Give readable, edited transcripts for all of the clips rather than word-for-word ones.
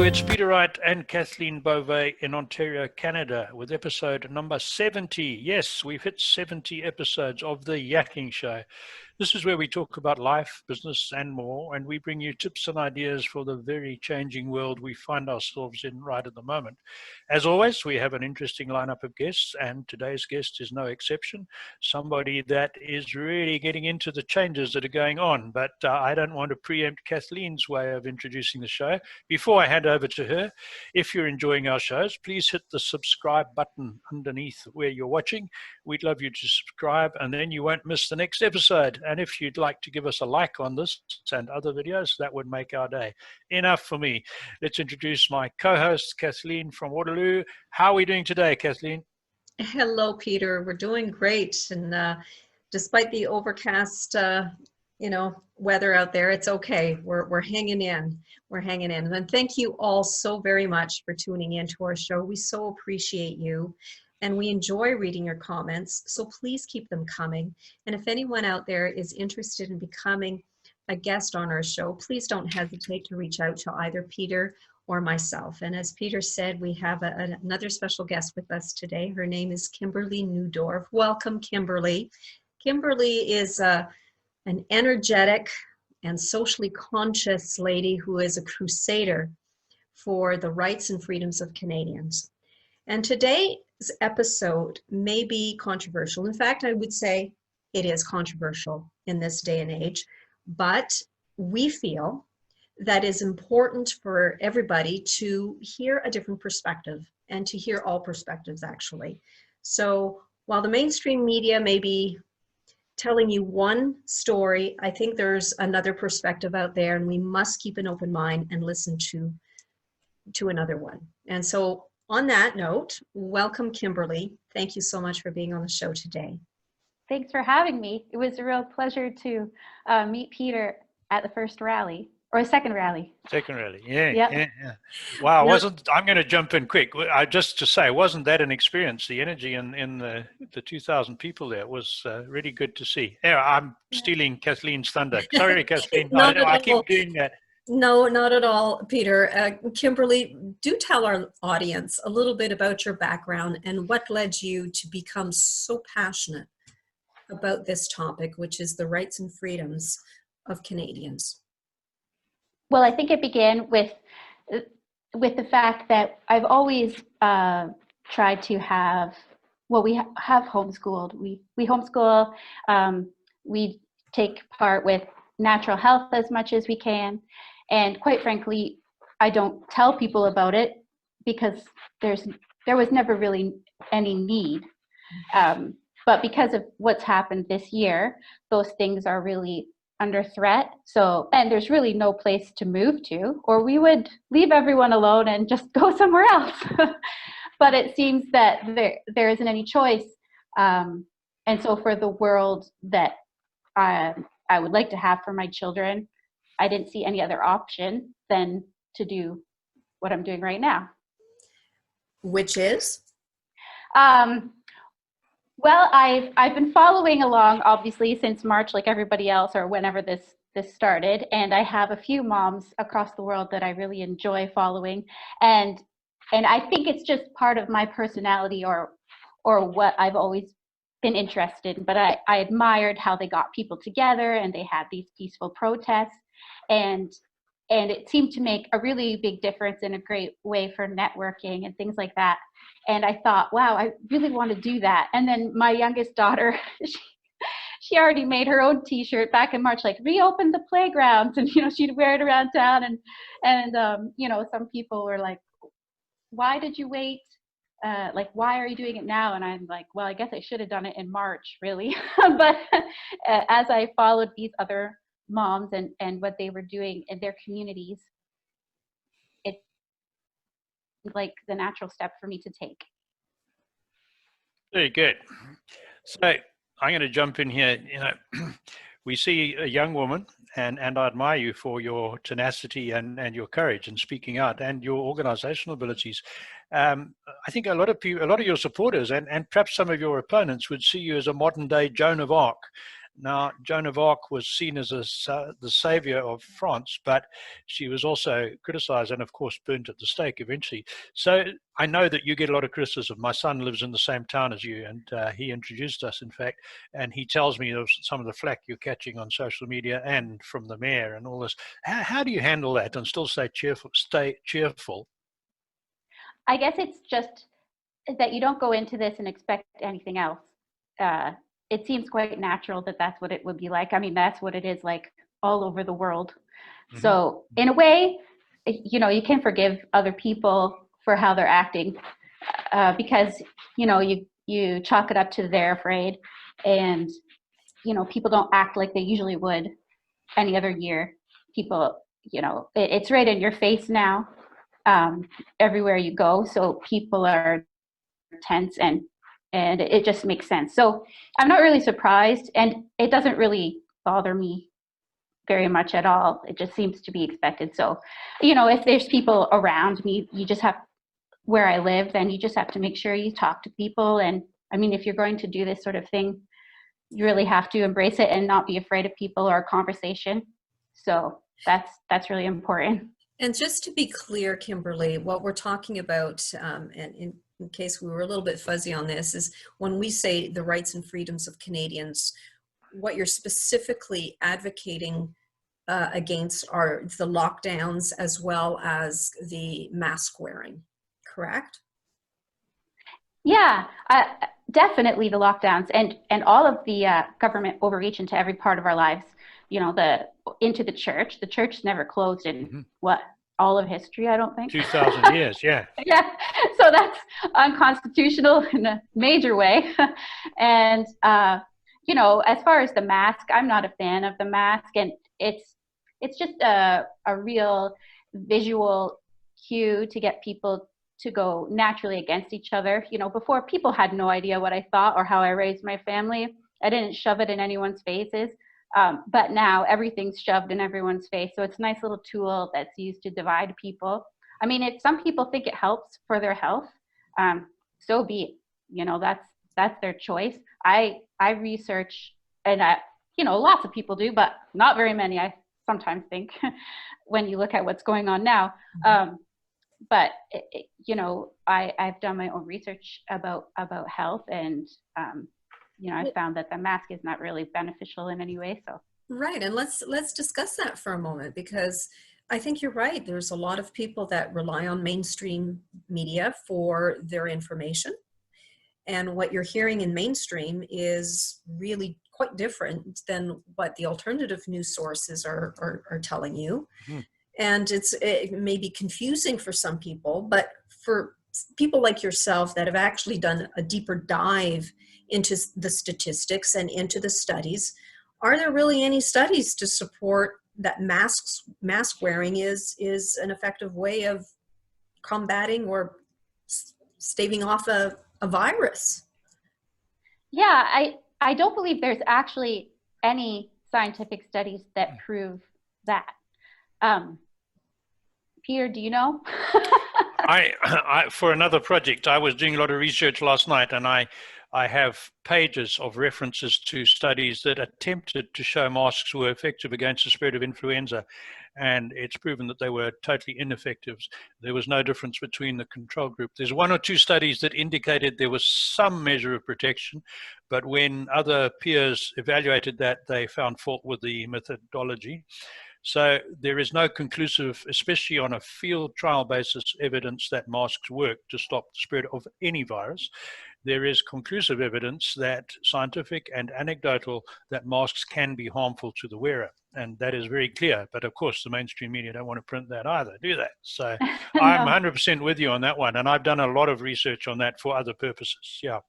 it's Peter Wright and Kathleen Beauvais in Ontario, Canada, with episode number 70. Yes, we've hit 70 episodes of the Yakking Show. This is where we talk about life, business, and more, and we bring you tips and ideas for the very changing world we find ourselves in right at the moment. As always, we have an interesting lineup of guests, and today's guest is no exception. Somebody that is really getting into the changes that are going on, but I don't want to preempt Kathleen's way of introducing the show. Before I hand over to her, if you're enjoying our shows, please hit the subscribe button underneath where you're watching. We'd love you to subscribe, and then you won't miss the next episode. And if you'd like to give us a like on this and other videos, that would make our day. Enough for me. Let's introduce my co-host, Kathleen from Waterloo. How are we doing today, Kathleen? Hello, Peter. We're doing great. And despite the overcast, weather out there, it's okay. We're hanging in. We're hanging in. And thank you all so very much for tuning in to our show. We so appreciate you. And we enjoy reading your comments, so please keep them coming. And if anyone out there is interested in becoming a guest on our show, please don't hesitate to reach out to either Peter or myself. And as Peter said, we have another special guest with us today. Her name is Kimberly Neudorf. Welcome, Kimberly. Kimberly is an energetic and socially conscious lady who is a crusader for the rights and freedoms of Canadians. And today's episode may be controversial. In fact, I would say it is controversial in this day and age, but we feel that it's important for everybody to hear a different perspective and to hear all perspectives, actually. So while the mainstream media may be telling you one story, I think there's another perspective out there, and we must keep an open mind and listen to another one. And so on that note, welcome, Kimberly. Thank you so much for being on the show today. Thanks for having me. It was a real pleasure to meet Peter at the first rally, or second rally. Second rally, yeah. Wow, I'm going to jump in quick. Just to say, wasn't that an experience? The energy in the 2,000 people there was really good to see. Yeah, I'm stealing Kathleen's thunder. Sorry, Kathleen. I keep doing that. No, not at all, Peter. Kimberly, do tell our audience a little bit about your background and what led you to become so passionate about this topic, which is the rights and freedoms of Canadians. Well, I think it began with the fact that I've always tried to have, we have homeschooled. We homeschool. We take part with natural health as much as we can. And quite frankly, I don't tell people about it because there was never really any need. But because of what's happened this year, those things are really under threat. So, and there's really no place to move to, or we would leave everyone alone and just go somewhere else. But it seems that there isn't any choice. And so for the world that I would like to have for my children, I didn't see any other option than to do what I'm doing right now. Which is? Well, I've been following along, obviously, since March, like everybody else, or whenever this started. And I have a few moms across the world that I really enjoy following. And I think it's just part of my personality or what I've always been interested in. But I admired how they got people together and they had these peaceful protests. And it seemed to make a really big difference in a great way for networking and things like that. And I thought, wow, I really want to do that. And then my youngest daughter, she already made her own T-shirt back in March, like reopen the playgrounds, and she'd wear it around town. And some people were like, why did you wait? Why are you doing it now? And I'm like, well, I guess I should have done it in March, really. But as I followed these other moms and what they were doing in their communities, it's like the natural step for me to take. Very good. So I'm going to jump in here. We see a young woman, and I admire you for your tenacity and your courage in speaking out and your organizational abilities. I think a lot of your supporters and perhaps some of your opponents would see you as a modern day Joan of Arc. Now, Joan of Arc was seen as the savior of France, but she was also criticized and, of course, burnt at the stake eventually. So I know that you get a lot of criticism. My son lives in the same town as you, and he introduced us, in fact, and he tells me of some of the flack you're catching on social media and from the mayor and all this. How do you handle that and still stay cheerful? I guess it's just that you don't go into this and expect anything else. It seems quite natural that that's what it would be like. I mean, that's what it is like all over the world. Mm-hmm. So in a way, you know, you can forgive other people for how they're acting because, you know, you chalk it up to they're afraid, and, you know, people don't act like they usually would any other year. People, you know, it's right in your face now, everywhere you go. So people are tense, and it just makes sense. So I'm not really surprised, and it doesn't really bother me very much at all. It just seems to be expected. So, you know, if there's people around me, you just have, where I live, then you just have to make sure you talk to people. And I mean, if you're going to do this sort of thing, you really have to embrace it and not be afraid of people or conversation. So that's really important. And just to be clear, Kimberly, what we're talking about, and in case we were a little bit fuzzy on this, is when we say the rights and freedoms of Canadians, what you're specifically advocating against are the lockdowns as well as the mask wearing, correct? Yeah, definitely the lockdowns and all of the government overreach into every part of our lives. You know, into the church. The church never closed in what, all of history, I don't think. 2,000 years, yeah. Yeah, so that's unconstitutional in a major way. And, you know, as far as the mask, I'm not a fan of the mask. And it's just a real visual cue to get people to go naturally against each other. You know, before, people had no idea what I thought or how I raised my family. I didn't shove it in anyone's faces. But now everything's shoved in everyone's face. So it's a nice little tool that's used to divide people. I mean, some people think it helps for their health. So be it. You know, that's their choice. I research, and you know, lots of people do, but not very many, I sometimes think, when you look at what's going on now. But you know, I've done my own research about health, and you know, I found that the mask is not really beneficial in any way. So right, and let's discuss that for a moment, because I think you're right. There's a lot of people that rely on mainstream media for their information, and what you're hearing in mainstream is really quite different than what the alternative news sources are telling you. And it may be confusing for some people, but for people like yourself that have actually done a deeper dive into the statistics and into the studies, are there really any studies to support that mask wearing is an effective way of combating or staving off a virus? Yeah, I don't believe there's actually any scientific studies that prove that. Peter, do you know? I for another project, I was doing a lot of research last night, and I have pages of references to studies that attempted to show masks were effective against the spread of influenza, and it's proven that they were totally ineffective. There was no difference between the control group. There's one or two studies that indicated there was some measure of protection, but when other peers evaluated that, they found fault with the methodology. So there is no conclusive, especially on a field trial basis, evidence that masks work to stop the spread of any virus. There is conclusive evidence that scientific and anecdotal that masks can be harmful to the wearer. And that is very clear. But of course, the mainstream media don't want to print that either, do they? So no. I'm 100% with you on that one. And I've done a lot of research on that for other purposes. Yeah.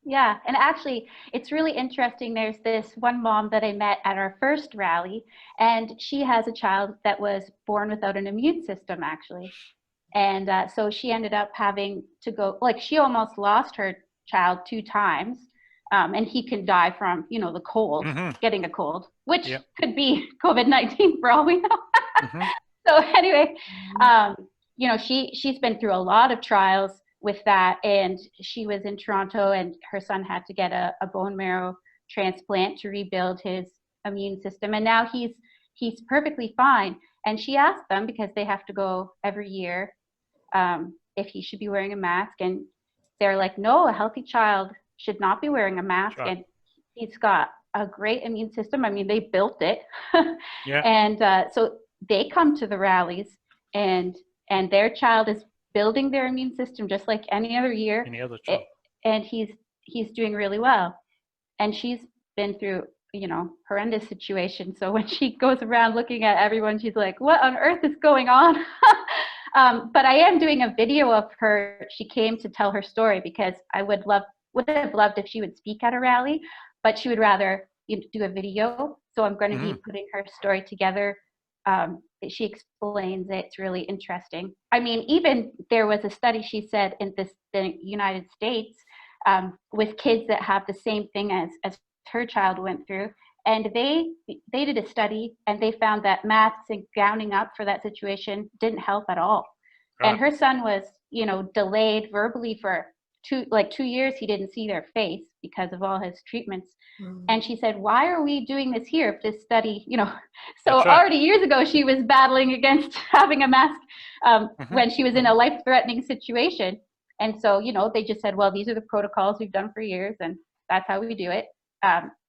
Yeah, and actually, it's really interesting. There's this one mom that I met at our first rally, and she has a child that was born without an immune system, actually. And so she ended up having to go, like, she almost lost her child 2 times, and he can die from, you know, the cold, getting a cold, which could be COVID-19 for all we know. So anyway, you know, she's been through a lot of trials with that, and she was in Toronto, and her son had to get a bone marrow transplant to rebuild his immune system. And now he's perfectly fine. And she asked them, because they have to go every year, if he should be wearing a mask. And they're like, no, a healthy child should not be wearing a mask. Sure. And he's got a great immune system. I mean, they built it. Yeah. And so they come to the rallies, and their child is building their immune system just like any other year. Any other child. And he's doing really well. And she's been through, horrendous situation. So when she goes around looking at everyone, she's like, what on earth is going on? But I am doing a video of her. She came to tell her story, because I would have loved if she would speak at a rally, but she would rather do a video. So I'm going to be putting her story together. She explains it. It's really interesting. I mean, even there was a study, she said, in the United States, with kids that have the same thing as her child went through. And they did a study, and they found that masks and gowning up for that situation didn't help at all. Right. And her son was, delayed verbally for 2 years. He didn't see their face because of all his treatments. And she said, why are we doing this here if this study, so That's right. already years ago, she was battling against having a mask when she was in a life-threatening situation. And so, they just said, well, these are the protocols we've done for years, and that's how we do it.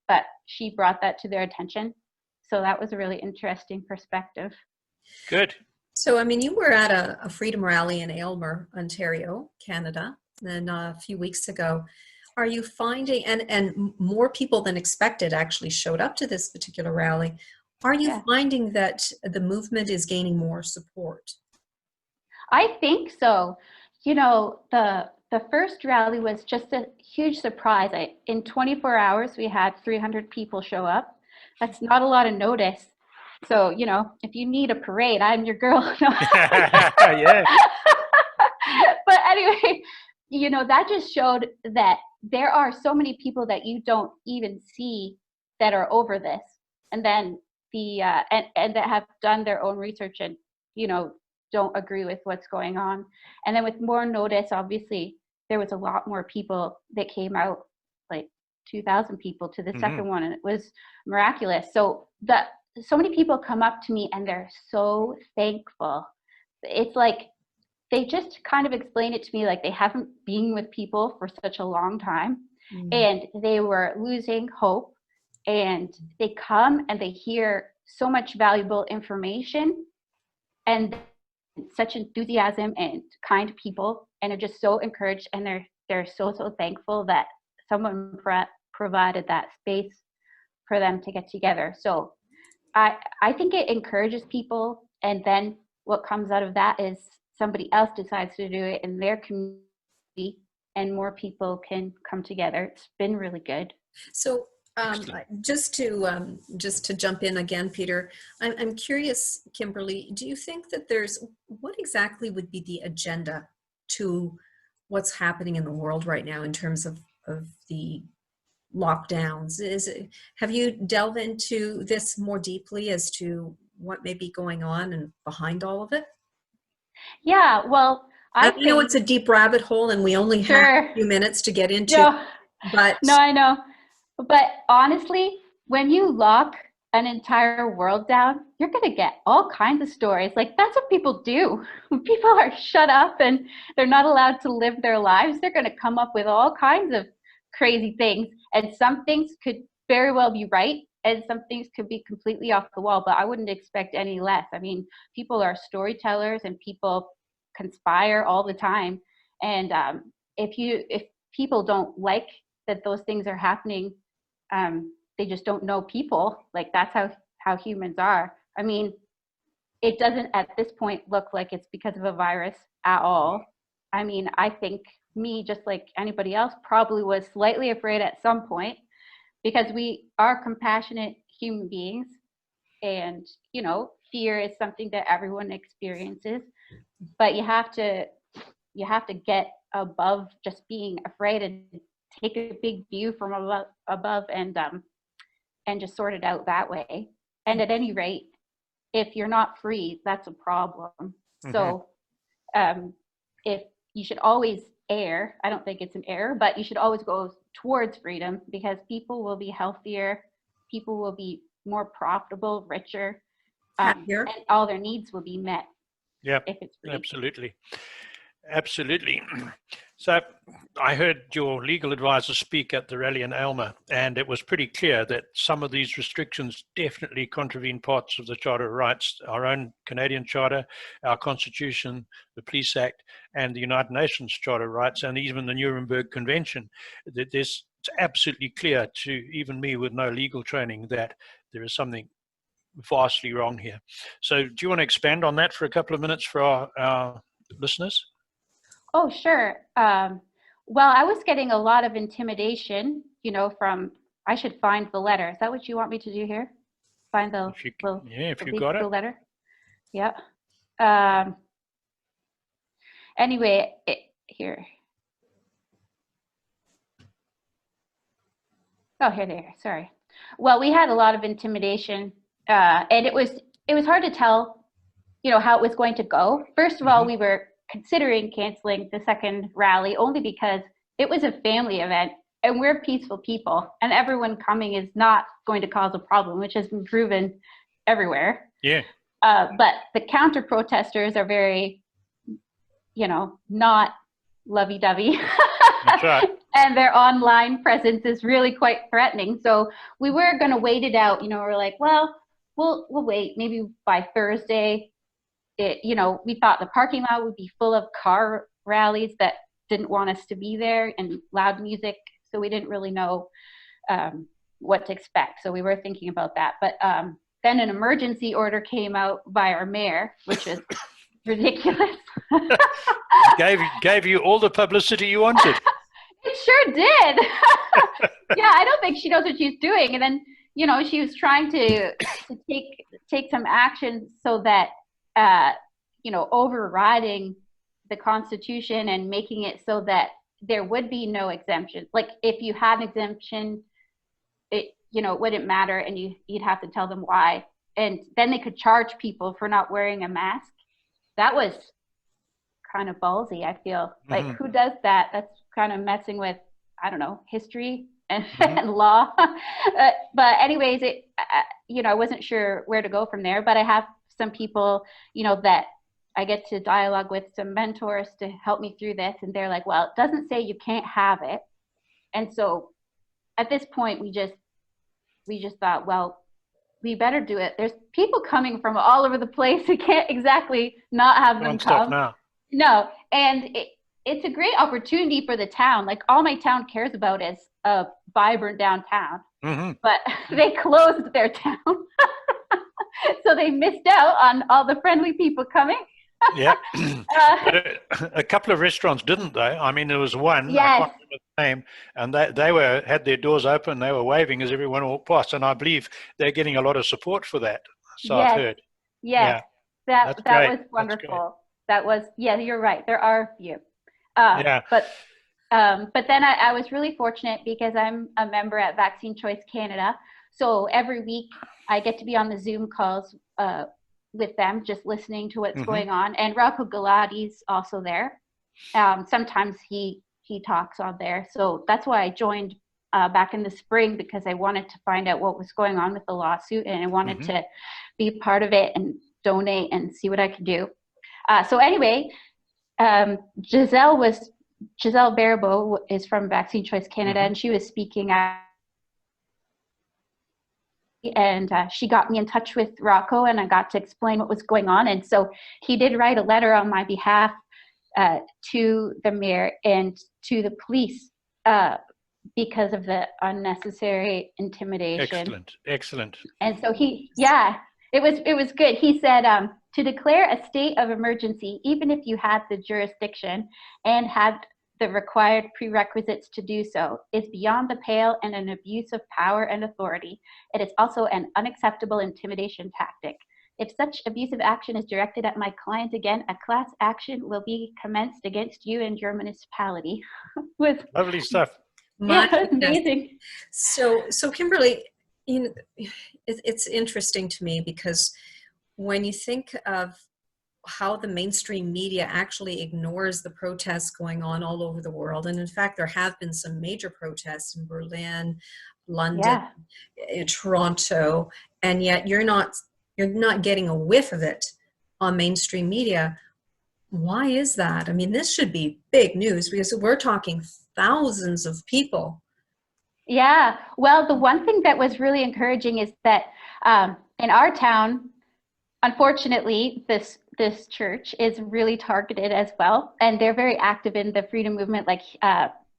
But she brought that to their attention. So that was a really interesting perspective. Good. So, I mean, you were at a freedom rally in Aylmer, Ontario, Canada, and a few weeks ago. Are you finding, and more people than expected actually showed up to this particular rally, are you finding that the movement is gaining more support? I think so. The first rally was just a huge surprise. In 24 hours, we had 300 people show up. That's not a lot of notice. So, if you need a parade, I'm your girl. Yeah. But anyway, that just showed that there are so many people that you don't even see that are over this. And then and that have done their own research and, don't agree with what's going on. And then with more notice, obviously, there was a lot more people that came out, like 2,000 people to the second one, and it was miraculous. So so many people come up to me and they're so thankful. It's like they just kind of explain it to me like they haven't been with people for such a long time, and they were losing hope, and they come and they hear so much valuable information and such enthusiasm and kind people, and are just so encouraged, and they're so thankful that someone provided that space for them to get together. So I think it encourages people, and then what comes out of that is somebody else decides to do it in their community, and more people can come together. It's been really good. So just to jump in again, Peter, I'm curious, Kimberly, do you think that what exactly would be the agenda to what's happening in the world right now in terms of the lockdowns? Have you delved into this more deeply as to what may be going on and behind all of it? Yeah, well, I know it's a deep rabbit hole and we only have a few minutes to get into. But no, I know. But honestly, when you lock an entire world down, you're going to get all kinds of stories. Like, that's what people do. When people are shut up and they're not allowed to live their lives, they're going to come up with all kinds of crazy things. And some things could very well be right, and some things could be completely off the wall, but I wouldn't expect any less. I mean, people are storytellers and people conspire all the time. And if people don't like that those things are happening, they just don't know people. Like, that's how humans are. I mean, it doesn't at this point look like it's because of a virus at all. I mean, I think me, just like anybody else, probably was slightly afraid at some point, because we are compassionate human beings, and fear is something that everyone experiences, but you have to get above just being afraid and take a big view from above and just sort it out that way. And at any rate, if you're not free, that's a problem. So if you should always err. I don't think it's an error, but you should always go towards freedom, because people will be healthier, people will be more profitable, richer, Happier. and all their needs will be met. Yeah, if it's free. absolutely. Absolutely. So I heard your legal advisor speak at the rally in Aylmer, and it was pretty clear that some of these restrictions definitely contravene parts of the Charter of Rights, our own Canadian Charter, our Constitution, the Police Act, and the United Nations Charter of Rights, and even the Nuremberg Convention. It's absolutely clear to even me with no legal training that there is something vastly wrong here. So do you want to expand on that for a couple of minutes for our listeners? Oh, sure. Well, I was getting a lot of intimidation, from, I should find the letter. Is that what you want me to do here? Find the, if you got it. letter. Yeah. Anyway, here. Oh, here they are. Sorry. Well, we had a lot of intimidation, and it was hard to tell, how it was going to go. First of all, we were considering canceling the second rally only because it was a family event, and we're peaceful people, and everyone coming is not going to cause a problem, which has been proven everywhere. Yeah. But the counter protesters are very, not lovey-dovey. That's right. And their online presence is really quite threatening. So we were going to wait it out. We're like, well, we'll wait. Maybe by Thursday. We thought the parking lot would be full of car rallies that didn't want us to be there, and loud music. So we didn't really know what to expect. So we were thinking about that. But then an emergency order came out by our mayor, which is ridiculous. gave you all the publicity you wanted. It sure did. Yeah, I don't think she knows what she's doing. And then, she was trying to take some action so that, overriding the Constitution and making it so that there would be no exemption. Like if you had an exemption, it wouldn't matter, and you'd have to tell them why. And then they could charge people for not wearing a mask. That was kind of ballsy, I feel. Like who does that? That's kind of messing with, I don't know, history and, and law. But anyways, I wasn't sure where to go from there, but I have some people, that I get to dialogue with, some mentors to help me through this. And they're like, well, it doesn't say you can't have it. And so at this point, we just thought, well, we better do it. There's people coming from all over the place. We can't exactly not have them come. Now. No. And it's a great opportunity for the town. Like all my town cares about is a vibrant downtown, but they closed their town. So they missed out on all the friendly people coming. Yeah. A couple of restaurants didn't, though. I mean, there was one, yes. I can't remember the name, and they had their doors open, they were waving as everyone walked past, and I believe they're getting a lot of support for that. So yes. I've heard. Yes. Yeah. That was wonderful. That was, yeah, you're right. There are a few. Yeah. But then I was really fortunate because I'm a member at Vaccine Choice Canada. So every week I get to be on the Zoom calls with them, just listening to what's going on. And Rocco Galati's also there. Sometimes he talks on there. So that's why I joined back in the spring, because I wanted to find out what was going on with the lawsuit, and I wanted to be part of it and donate and see what I could do. So anyway, Giselle Barbeau is from Vaccine Choice Canada, and she was speaking at, and she got me in touch with Rocco, and I got to explain what was going on. And so he did write a letter on my behalf to the mayor and to the police because of the unnecessary intimidation. Excellent. And so it was good. He said, to declare a state of emergency, even if you had the jurisdiction and had the required prerequisites to do so, is beyond the pale and an abuse of power and authority. It is also an unacceptable intimidation tactic. If such abusive action is directed at my client again, a class action will be commenced against you and your municipality. With lovely stuff. Amazing. So Kimberly, it's interesting to me, because when you think of how the mainstream media actually ignores the protests going on all over the world. And in fact, there have been some major protests in Berlin, London, Yeah. in Toronto, and yet you're not getting a whiff of it on mainstream media. Why is that? I mean, this should be big news because we're talking thousands of people. Yeah. Well, the one thing that was really encouraging is that in our town, unfortunately, this church is really targeted as well, and they're very active in the freedom movement. Like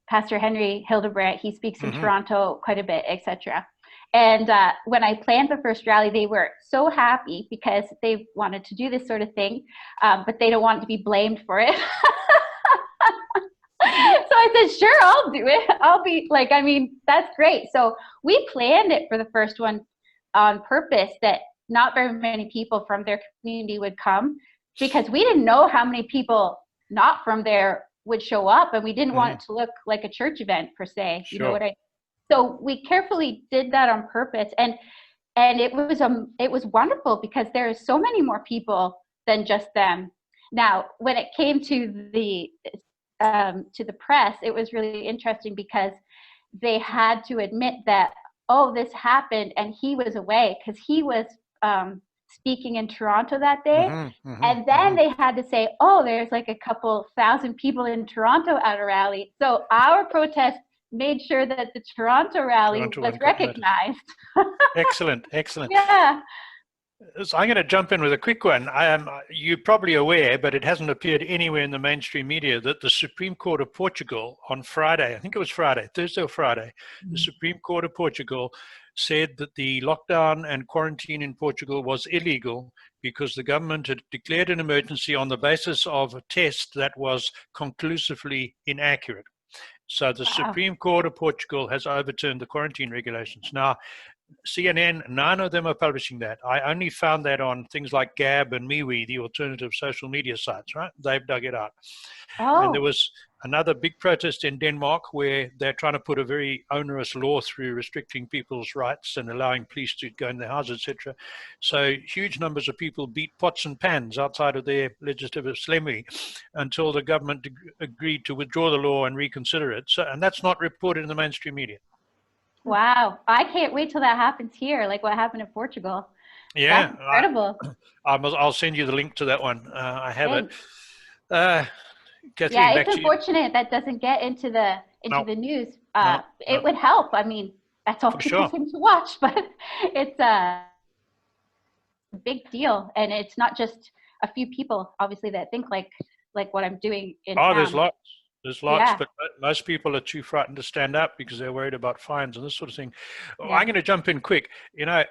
Pastor Henry Hildebrandt, he speaks in Toronto quite a bit, etc. And when I planned the first rally, they were so happy because they wanted to do this sort of thing, but they don't want to be blamed for it. So I said, sure, I'll do it. I'll be like, I mean, that's great. So we planned it for the first one on purpose that not very many people from their community would come, because we didn't know how many people not from there would show up, and we didn't want it to look like a church event per se. You know what I? So we carefully did that on purpose, and it was wonderful because there are so many more people than just them. Now, when it came to the press, it was really interesting because they had to admit that, oh, this happened, and he was away because he was speaking in Toronto that day. And then they had to say, oh, there's like a couple thousand people in Toronto at a rally. So our protest made sure that the Toronto rally was recognized. Excellent. Yeah. So I'm going to jump in with a quick one. You're probably aware, but it hasn't appeared anywhere in the mainstream media, that the Supreme Court of Portugal on Friday, I think it was Friday, Thursday or Friday, the Supreme Court of Portugal said that the lockdown and quarantine in Portugal was illegal because the government had declared an emergency on the basis of a test that was conclusively inaccurate. So the Supreme Court of Portugal has overturned the quarantine regulations. Now, CNN, none of them are publishing that. I only found that on things like Gab and MeWe, the alternative social media sites, right? They've dug it out. And there was another big protest in Denmark where they're trying to put a very onerous law through restricting people's rights and allowing police to go in their houses, etc. So huge numbers of people beat pots and pans outside of their legislative assembly until the government agreed to withdraw the law and reconsider it. So, and that's not reported in the mainstream media. Wow. I can't wait till that happens here, like what happened in Portugal. Yeah. That's incredible. I'll send you the link to that one. I have Thanks. it. Kathleen, yeah, back it's to you. unfortunate that doesn't get into the the news. It would help. I mean, that's all people seem to watch, but it's a big deal, and it's not just a few people, obviously, that think like what I'm doing in town. There's lots. There's lots, but most people are too frightened to stand up because they're worried about fines and this sort of thing. I'm going to jump in quick. You know,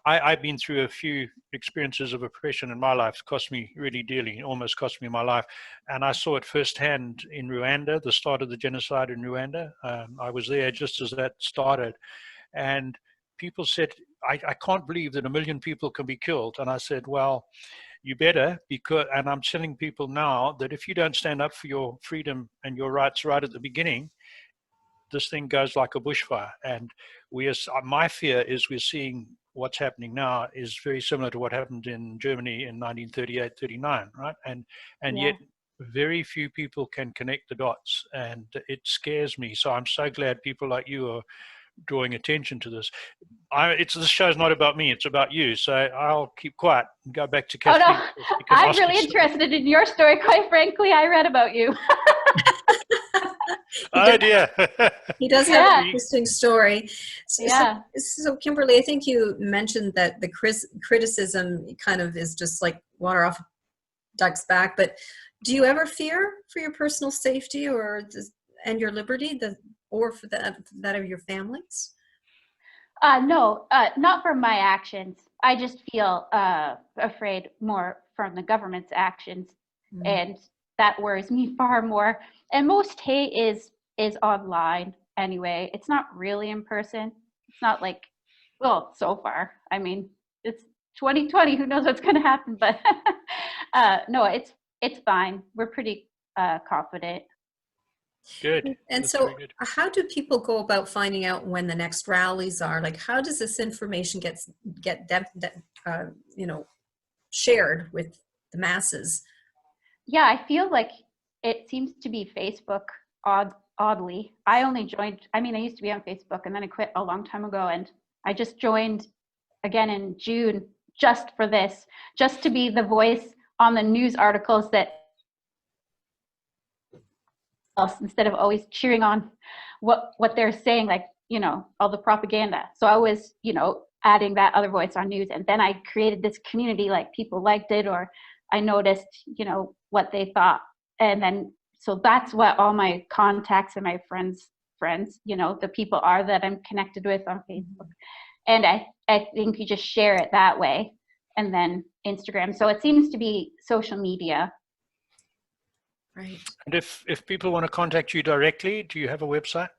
I've been through a few experiences of oppression in my life. It cost me really dearly, almost cost me my life. And I saw it firsthand in Rwanda, the start of the genocide in Rwanda. I was there just as that started. And people said, I can't believe that 1 million people can be killed. And I said, well, you better, because, and I'm telling people now that if you don't stand up for your freedom and your rights right at the beginning, this thing goes like a bushfire. And my fear is we're seeing what's happening now is very similar to what happened in Germany in 1938-39, right? And yet very few people can connect the dots, and it scares me. So I'm so glad people like you are drawing attention to this. This show's not about me, it's about you. So I'll keep quiet and go back to Kathleen. Oh, no. I'm really interested in your story. Quite frankly, I read about you. Oh dear. He does have an interesting story. So Kimberly, I think you mentioned that the criticism kind of is just like water off a duck's back, but do you ever fear for your personal safety and your liberty, or for that of your families? No, not for my actions. I just feel afraid more from the government's actions, and that worries me far more. And most hate is online anyway. It's not really in person. It's not like, well, so far. I mean, it's 2020. Who knows what's going to happen? But no, it's fine. We're pretty confident. Good. And so how do people go about finding out when the next rallies are? Like, how does this information get shared with the masses. Yeah, I feel like it seems to be Facebook oddly. I only joined, I mean, I used to be on Facebook and then I quit a long time ago, and I just joined again in June just for this, just to be the voice on the news articles that else, instead of always cheering on what they're saying, like, you know, all the propaganda. So I was, you know, adding that other voice on news, and then I created this community, like people liked it, or I noticed, you know, what they thought. And then, so that's what all my contacts and my friends, you know, the people are that I'm connected with on Facebook. And I think you just share it that way. And then Instagram. So it seems to be social media. Right. And if people want to contact you directly, do you have a website?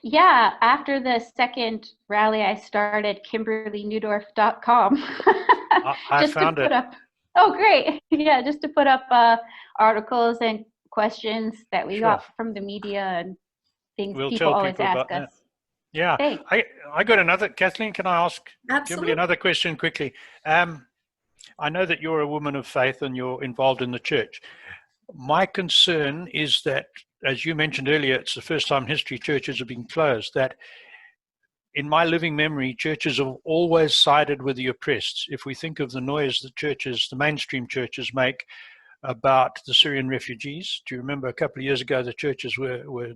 Yeah, after the second rally, I started KimberlyNeudorf.com. I found it. Oh, great. Yeah, just to put up articles and questions that we got from the media and things we'll people tell always people ask about us. that. Yeah, Thanks. I got another, Kathleen, can I ask Absolutely. Kimberly another question quickly? I know that you're a woman of faith and you're involved in the church. My concern is that, as you mentioned earlier, it's the first time in history churches have been closed, that in my living memory, churches have always sided with the oppressed. If we think of the noise that churches, the mainstream churches make about the Syrian refugees, do you remember a couple of years ago the churches were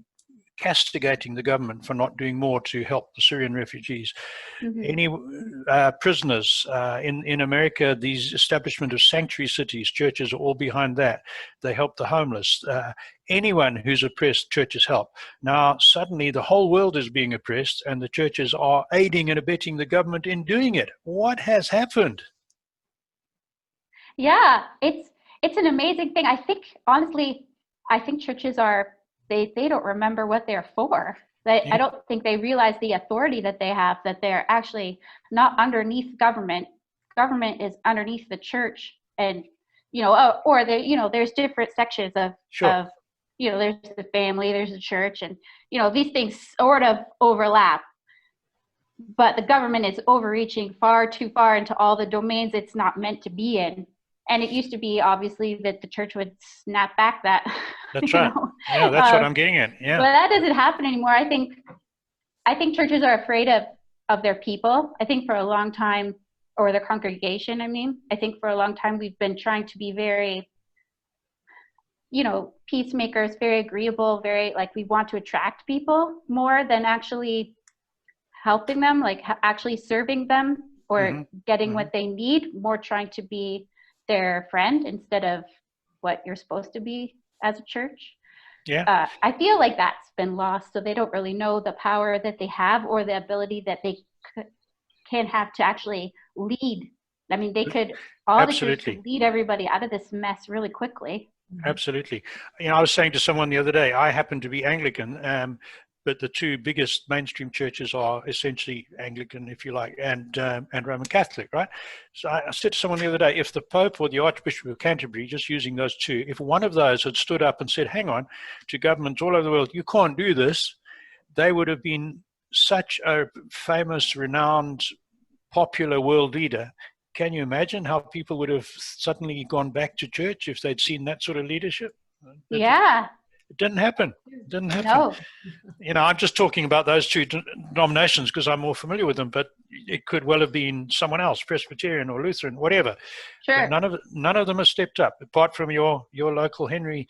castigating the government for not doing more to help the Syrian refugees? Mm-hmm. Any prisoners in America, these establishment of sanctuary cities, churches are all behind that. They help the homeless. Anyone who's oppressed, churches help. Now, suddenly the whole world is being oppressed and the churches are aiding and abetting the government in doing it. What has happened? Yeah, it's an amazing thing. I think, honestly, I think churches are, they don't remember what they're for. I don't think they realize the authority that they have, that they're actually not underneath government. Government is underneath the church, and, you know, or they, you know, there's different sections of, you know, there's the family, there's the church, and, you know, these things sort of overlap. But the government is overreaching far too far into all the domains it's not meant to be in. And it used to be, obviously, that the church would snap back that. That's right. Know? Yeah, that's what I'm getting at. Yeah. But that doesn't happen anymore. I think churches are afraid of their people. I think for a long time, or their congregation, I think for a long time we've been trying to be very, you know, peacemakers, very agreeable, very, like, we want to attract people more than actually helping them, like actually serving them or getting what they need, more trying to be their friend instead of what you're supposed to be as a church. Yeah. I feel like that's been lost, so they don't really know the power that they have or the ability that they can have to actually lead. I mean, they could, all the church could lead everybody out of this mess really quickly. Absolutely. You know, I was saying to someone the other day, I happen to be Anglican, but the two biggest mainstream churches are essentially Anglican, if you like, and Roman Catholic, right? So I said to someone the other day, if the Pope or the Archbishop of Canterbury, just using those two, if one of those had stood up and said, hang on, to governments all over the world, you can't do this, they would have been such a famous, renowned, popular world leader. Can you imagine how people would have suddenly gone back to church if they'd seen that sort of leadership? Yeah. It didn't happen. It didn't happen. No. You know, I'm just talking about those two denominations because I'm more familiar with them, but it could well have been someone else, Presbyterian or Lutheran, whatever. Sure. But none of them have stepped up, apart from your local Henry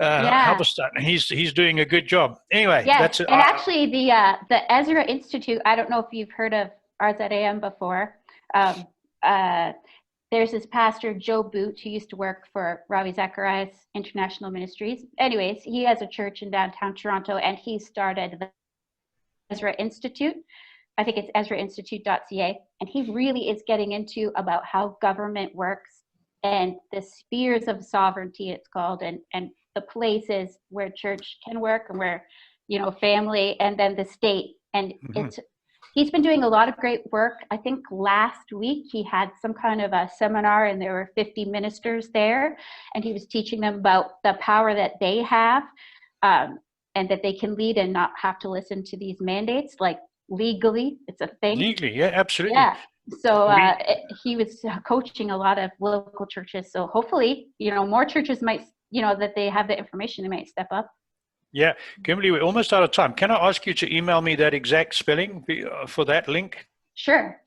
Halberstadt. He's doing a good job. Anyway, that's it. And actually, the Ezra Institute, I don't know if you've heard of RZAM before. There's this pastor, Joe Boot, who used to work for Ravi Zacharias International Ministries. Anyways, he has a church in downtown Toronto, and he started the Ezra Institute. I think it's ezrainstitute.ca. And he really is getting into about how government works and the spheres of sovereignty, it's called, and the places where church can work and where, you know, family, and then the state. And he's been doing a lot of great work. I think last week he had some kind of a seminar and there were 50 ministers there, and he was teaching them about the power that they have, and that they can lead and not have to listen to these mandates, like legally. It's a thing. Legally, yeah, absolutely. Yeah. So he was coaching a lot of local churches. So hopefully, more churches might, that they have the information, they might step up. Yeah, Kimberly, we're almost out of time. Can I ask you to email me that exact spelling for that link? Sure.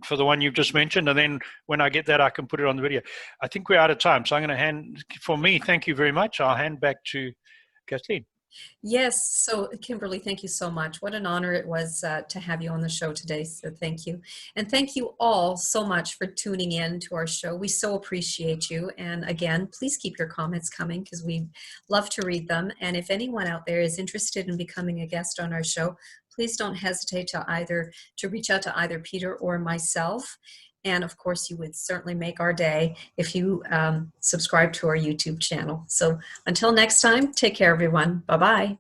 For the one you've just mentioned, and then when I get that, I can put it on the video. I think we're out of time, so I'm going to for me, thank you very much. I'll hand back to Kathleen. Yes. So Kimberly, thank you so much. What an honor it was to have you on the show today. So thank you. And thank you all so much for tuning in to our show. We so appreciate you. And again, please keep your comments coming because we love to read them. And if anyone out there is interested in becoming a guest on our show, please don't hesitate to reach out to either Peter or myself. And of course, you would certainly make our day if you subscribe to our YouTube channel. So until next time, take care, everyone. Bye-bye.